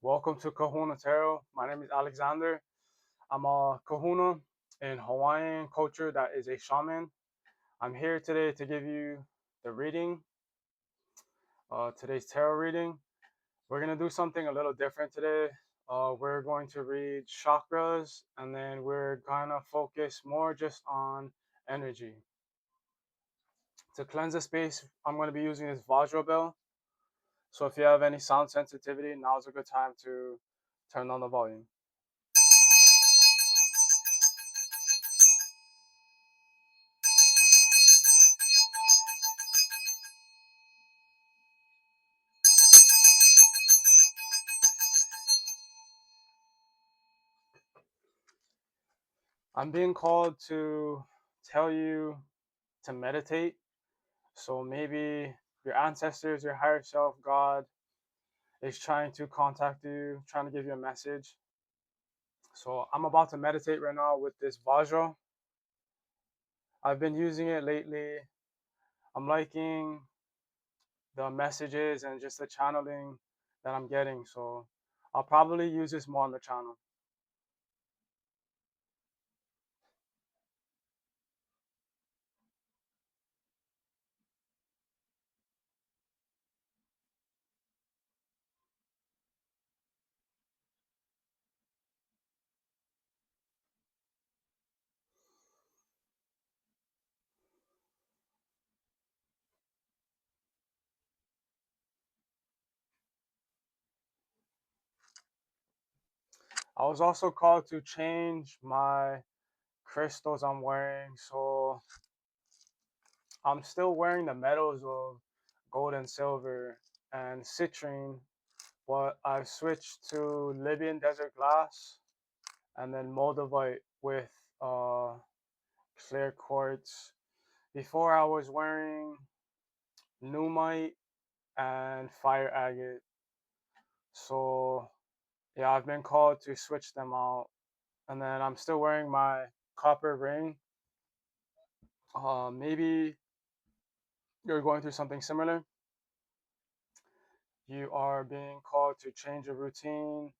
Welcome to Kahuna Tarot. My name is Alexander. I'm a Kahuna in Hawaiian culture that is a shaman. I'm here today to give you the reading, today's tarot reading. We're going to do something a little different today. We're going to read chakras and then we're going to focus more just on energy. To cleanse the space, I'm going to be using this Vajra bell. So if you have any sound sensitivity, now's a good time to turn on the volume. I'm being called to tell you to meditate. So maybe your ancestors, your higher self, God, is trying to contact you, trying to give you a message. So I'm about to meditate right now with this Vajra. I've been using it lately. I'm liking the messages and just the channeling that I'm getting. So I'll probably use this more on the channel. I was also called to change my crystals I'm wearing. So I'm still wearing the metals of gold and silver and citrine, but I've switched to Libyan desert glass and then moldavite with uh, clear quartz. Before I was wearing Numite and fire agate. So yeah, I've been called to switch them out. And then I'm still wearing my copper ring. Maybe you're going through something similar. You are being called to change your routine,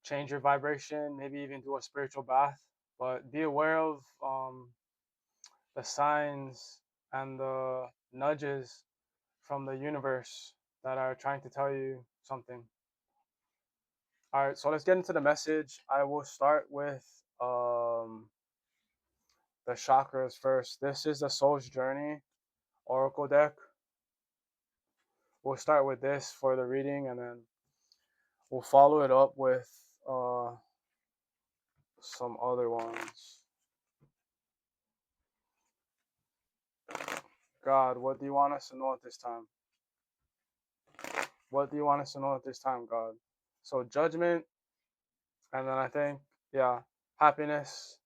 change your vibration, maybe even do a spiritual bath. But be aware of the signs and the nudges from the universe that are trying to tell you something. All right, so let's get into the message. I will start with the chakras first. This is the Soul's Journey Oracle deck. We'll start with this for the reading and then we'll follow it up with uh, some other ones. God, what do you want us to know at this time? What do you want us to know at this time, God? So judgment, and then I think, yeah, happiness.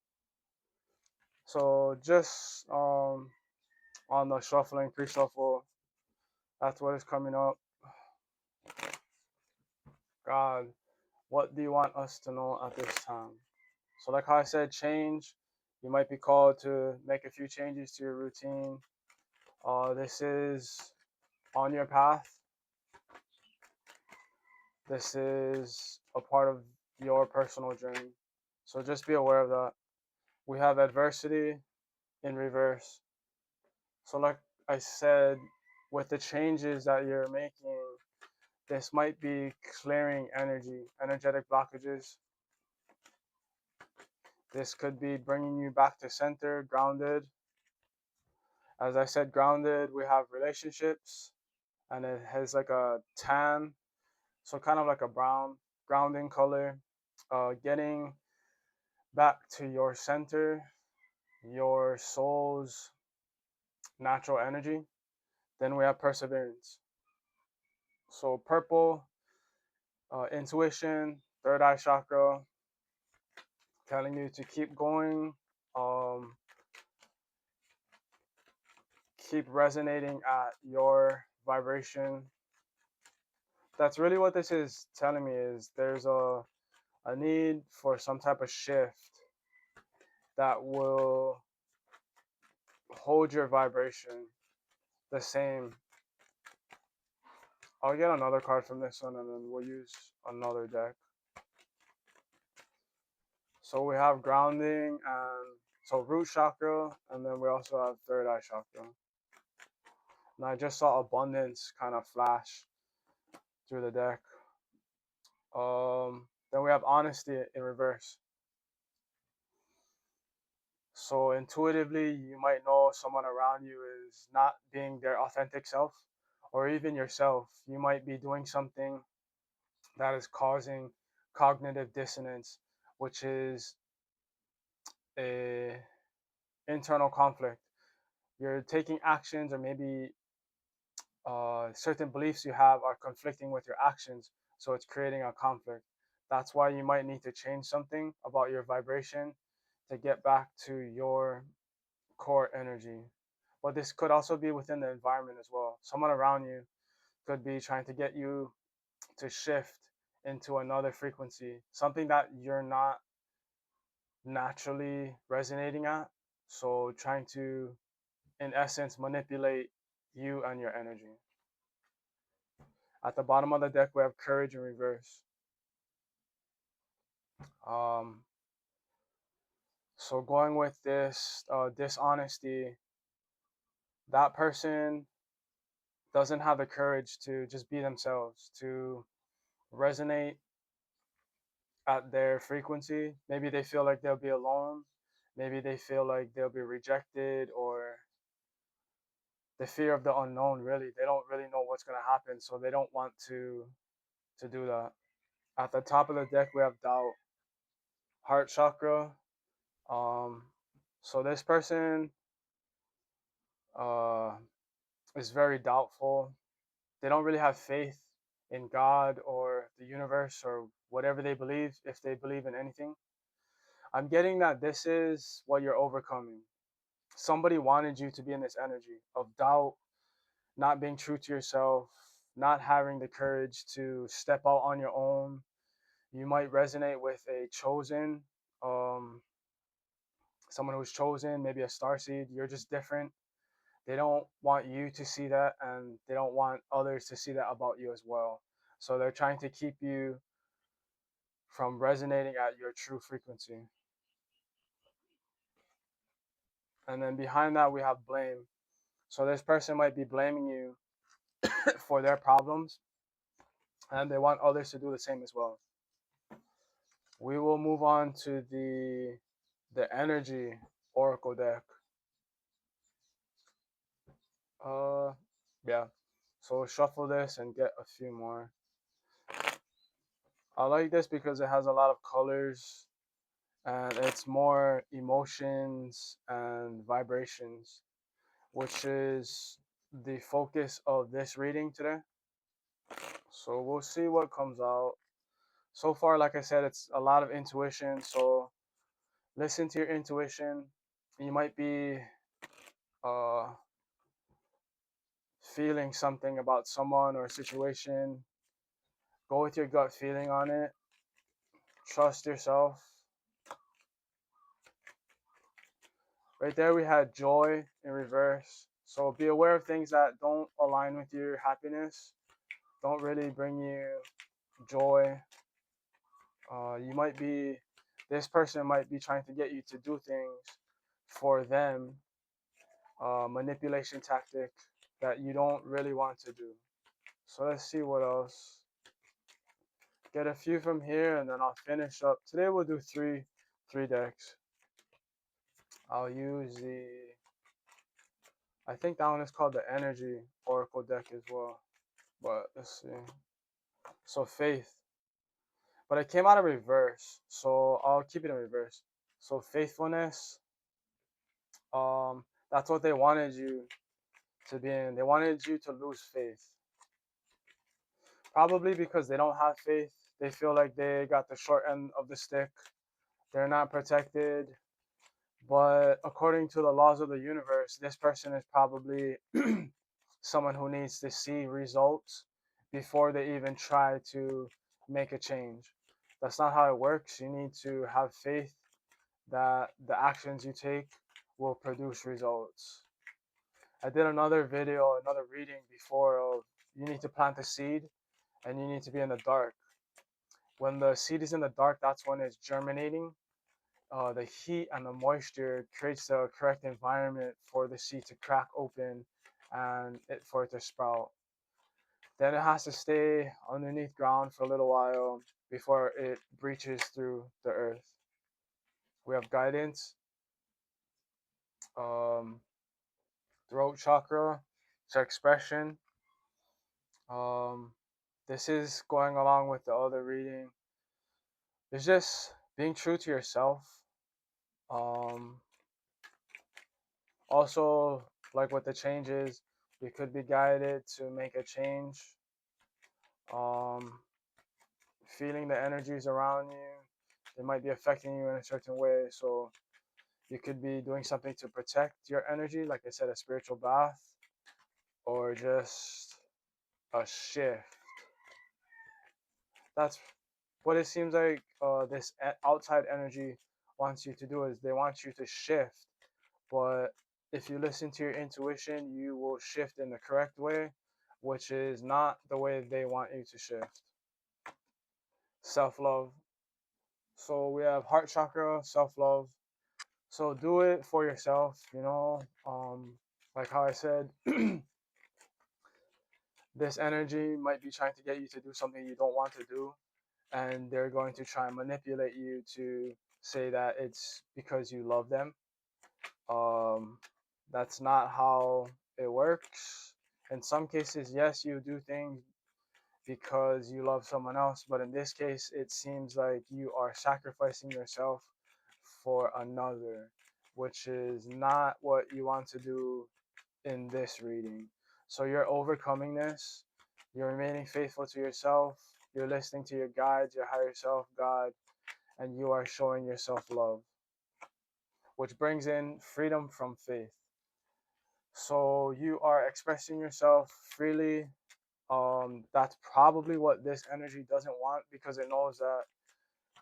So just on the shuffling, pre-shuffle, that's what is coming up. God, what do you want us to know at this time? So like how I said, change. You might be called to make a few changes to your routine. This is on your path. This is a part of your personal journey. So just be aware of that. We have adversity in reverse. So, like I said, with the changes that you're making, this might be clearing energetic blockages. This could be bringing you back to center, grounded. As I said, grounded, we have relationships, and it has like a tan, so kind of like a brown grounding color. Getting back to your center, your soul's natural energy. Then we have perseverance. So purple, intuition, third eye chakra, telling you to keep going, um, keep resonating at your vibration. That's really what this is telling me is there's a need for some type of shift that will hold your vibration the same. I'll get another card from this one and then we'll use another deck. So we have grounding and so root chakra, and then we also have third eye chakra. And I just saw abundance kind of flash through the deck. Then we have honesty in reverse. So intuitively, you might know someone around you is not being their authentic self, or even yourself. You might be doing something that is causing cognitive dissonance, which is a internal conflict. You're taking actions, or maybe certain beliefs you have are conflicting with your actions, so it's creating a conflict. That's why you might need to change something about your vibration to get back to your core energy. But this could also be within the environment as well. Someone around you could be trying to get you to shift into another frequency, something that you're not naturally resonating at. So trying to, in essence, manipulate you and your energy. At the bottom of the deck, we have courage in reverse. Um, so going with this dishonesty, that person doesn't have the courage to just be themselves, to resonate at their frequency. Maybe they feel like they'll be alone. Maybe they feel like they'll be rejected, or the fear of the unknown. Really, they don't really know what's gonna happen, so they don't want to do that. At the top of the deck, we have doubt, heart chakra. Um, so this person uh, is very doubtful. They don't really have faith in God or the universe or whatever they believe, if they believe in anything. I'm getting that this is what you're overcoming. Somebody wanted you to be in this energy of doubt, not being true to yourself, not having the courage to step out on your own. You might resonate with a chosen, um, someone who's chosen, maybe a star seed. You're just different. They don't want you to see that, and they don't want others to see that about you as well. So they're trying to keep you from resonating at your true frequency. And then behind that, we have blame. So this person might be blaming you for their problems, and they want others to do the same as well. We will move on to the energy oracle deck. Uh, yeah. So shuffle this and get a few more. I like this because it has a lot of colors and it's more emotions and vibrations, which is the focus of this reading today. So we'll see what comes out. So far, like I said, it's a lot of intuition. So listen to your intuition. You might be uh, feeling something about someone or a situation. Go with your gut feeling on it. Trust yourself. Right there, we had joy in reverse. So be aware of things that don't align with your happiness, don't really bring you joy. You might be, this person might be trying to get you to do things for them, manipulation tactic that you don't really want to do. So let's see what else. Get a few from here and then I'll finish up. Today we'll do three decks. I'll use I think that one is called the Energy Oracle deck as well. But let's see. So faith. But it came out of reverse. So I'll keep it in reverse. So faithfulness. That's what they wanted you to be in. They wanted you to lose faith. Probably because they don't have faith. They feel like they got the short end of the stick. They're not protected. But according to the laws of the universe, this person is probably someone who needs to see results before they even try to make a change. That's not how it works. You need to have faith that the actions you take will produce results. I did another video, another reading before of you need to plant the seed, and you need to be in the dark. When the seed is in the dark, that's when it's germinating. The heat and the moisture creates the correct environment for the seed to crack open and for it to sprout. Then it has to stay underneath ground for a little while before it breaches through the earth. We have guidance, um, throat chakra, it's expression. Um, this is going along with the other reading. It's just being true to yourself. Um, Also, like with the changes, you could be guided to make a change. Um, Feeling the energies around you, they might be affecting you in a certain way. So you could be doing something to protect your energy, like I said, a spiritual bath, or just a shift. That's what it seems like. This outside energy wants you to do is they want you to shift. But if you listen to your intuition, you will shift in the correct way, which is not the way they want you to shift. Self love. So we have heart chakra, self love. So do it for yourself, like how I said, this energy might be trying to get you to do something you don't want to do, and they're going to try and manipulate you to say that it's because you love them. Um, that's not how it works. In some cases, yes, you do things because you love someone else, but in this case, it seems like you are sacrificing yourself for another, which is not what you want to do in this reading. So you're overcoming this, you're remaining faithful to yourself, you're listening to your guides, your higher self, God, and you are showing yourself love, which brings in freedom from faith. So you are expressing yourself freely. That's probably what this energy doesn't want, because it knows that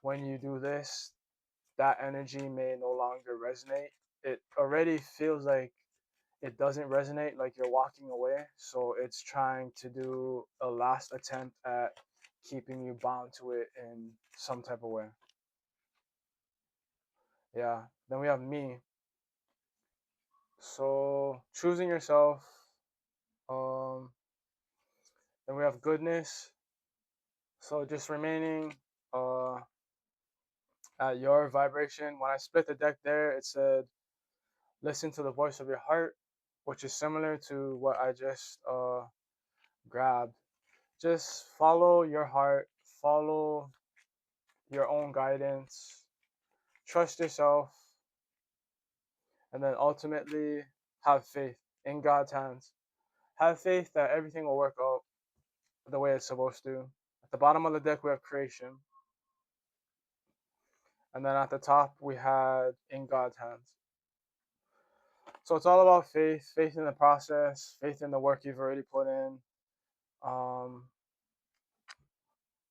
when you do this, that energy may no longer resonate. It already feels like it doesn't resonate, like you're walking away. So it's trying to do a last attempt at keeping you bound to it in some type of way. Yeah. Then we have me. So choosing yourself. Um, then we have goodness. So just remaining uh, at your vibration. When I split the deck there, it said listen to the voice of your heart, which is similar to what I just grabbed. Just follow your heart, follow your own guidance, trust yourself, and then ultimately have faith in God's hands. Have faith that everything will work out the way it's supposed to. At the bottom of the deck, we have creation. And then at the top, we had in God's hands. So it's all about faith, faith in the process, faith in the work you've already put in. Um,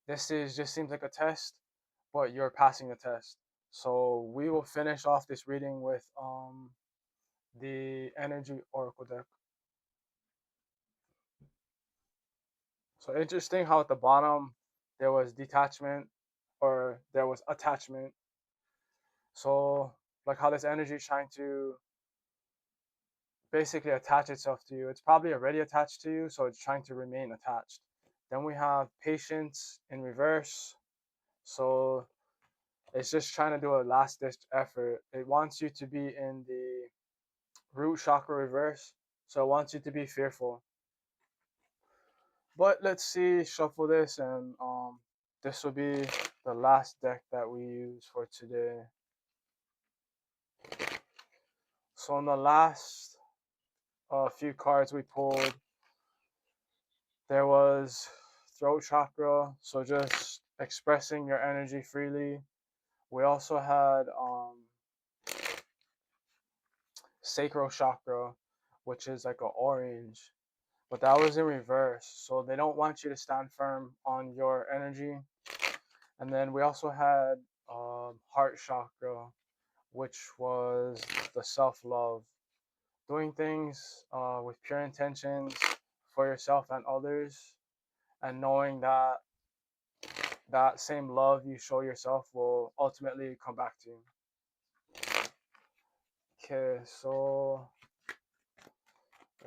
this is just seems like a test, but you're passing the test. So we will finish off this reading with the energy oracle deck. So interesting how at the bottom there was detachment or there was attachment. So like how this energy is trying to basically attach itself to you. It's probably already attached to you, so it's trying to remain attached. Then we have patience in reverse. So it's just trying to do a last ditch effort. It wants you to be in the root chakra reverse. So it wants you to be fearful. But let's see, shuffle this, and this will be the last deck that we use for today. So in the last few cards we pulled, there was throat chakra, so just expressing your energy freely. We also had sacral chakra, which is like an orange, but that was in reverse. So they don't want you to stand firm on your energy. And then we also had heart chakra, which was the self love, doing things with pure intentions for yourself and others, and knowing that that same love you show yourself will ultimately come back to you. Okay, so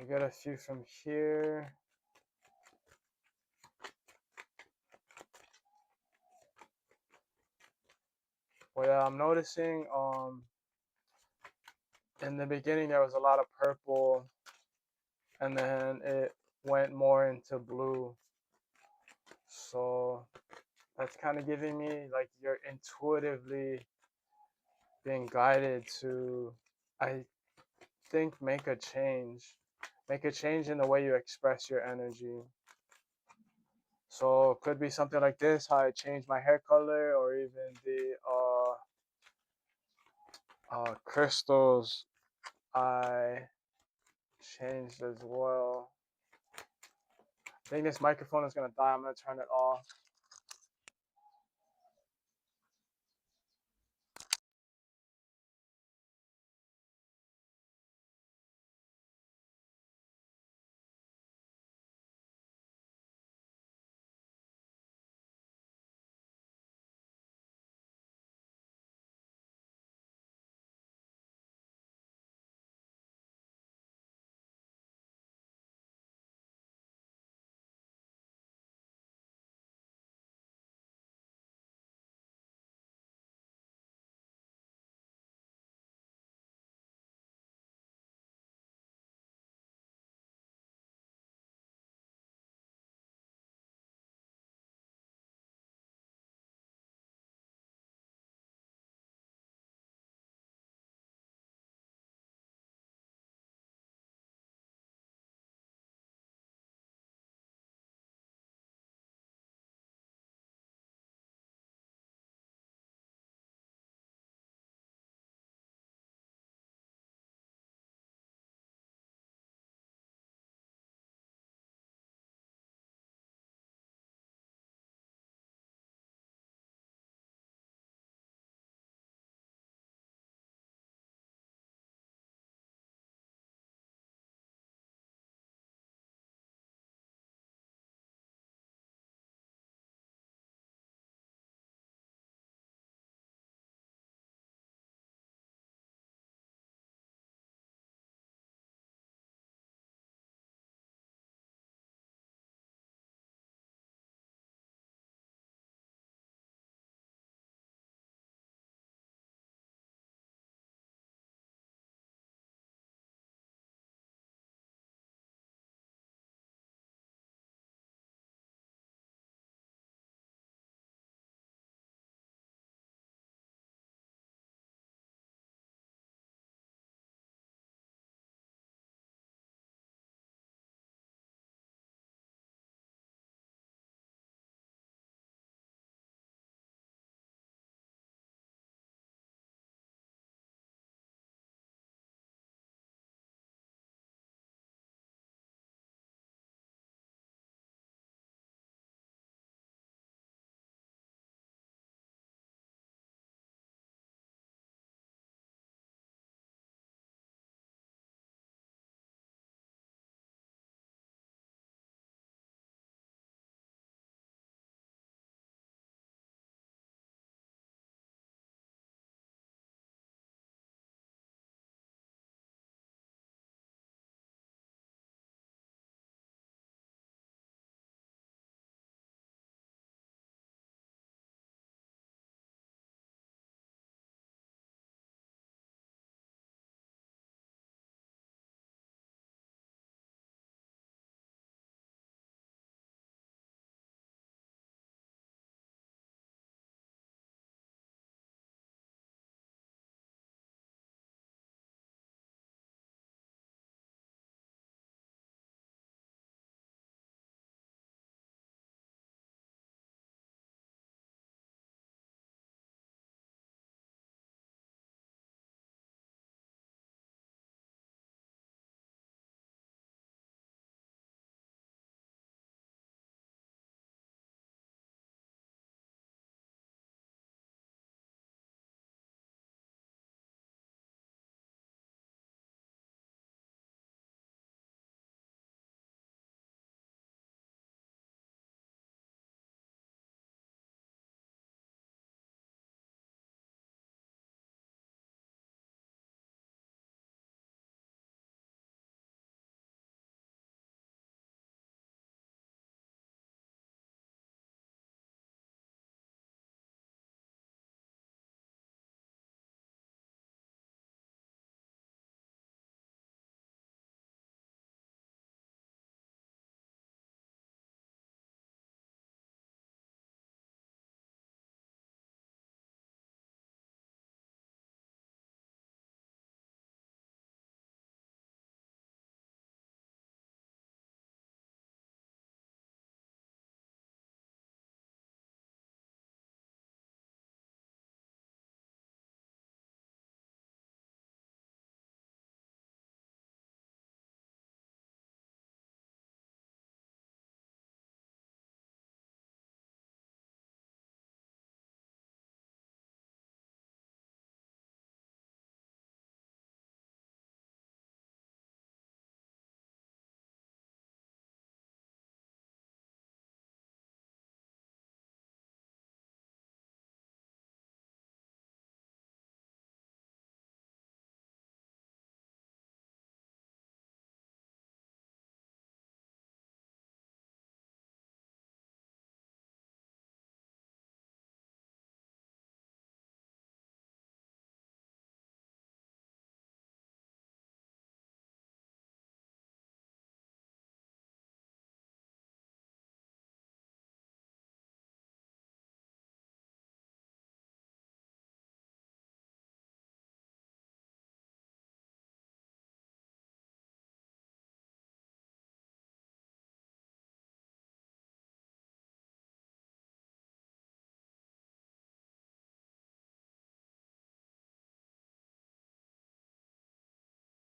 I get a few from here. Well, yeah, I'm noticing in the beginning there was a lot of purple, and then it went more into blue. So that's kind of giving me like you're intuitively being guided to, I think, make a change in the way you express your energy. So it could be something like this, how I change my hair color, or even the crystals I changed as well. I think this microphone is gonna die. I'm gonna turn it off.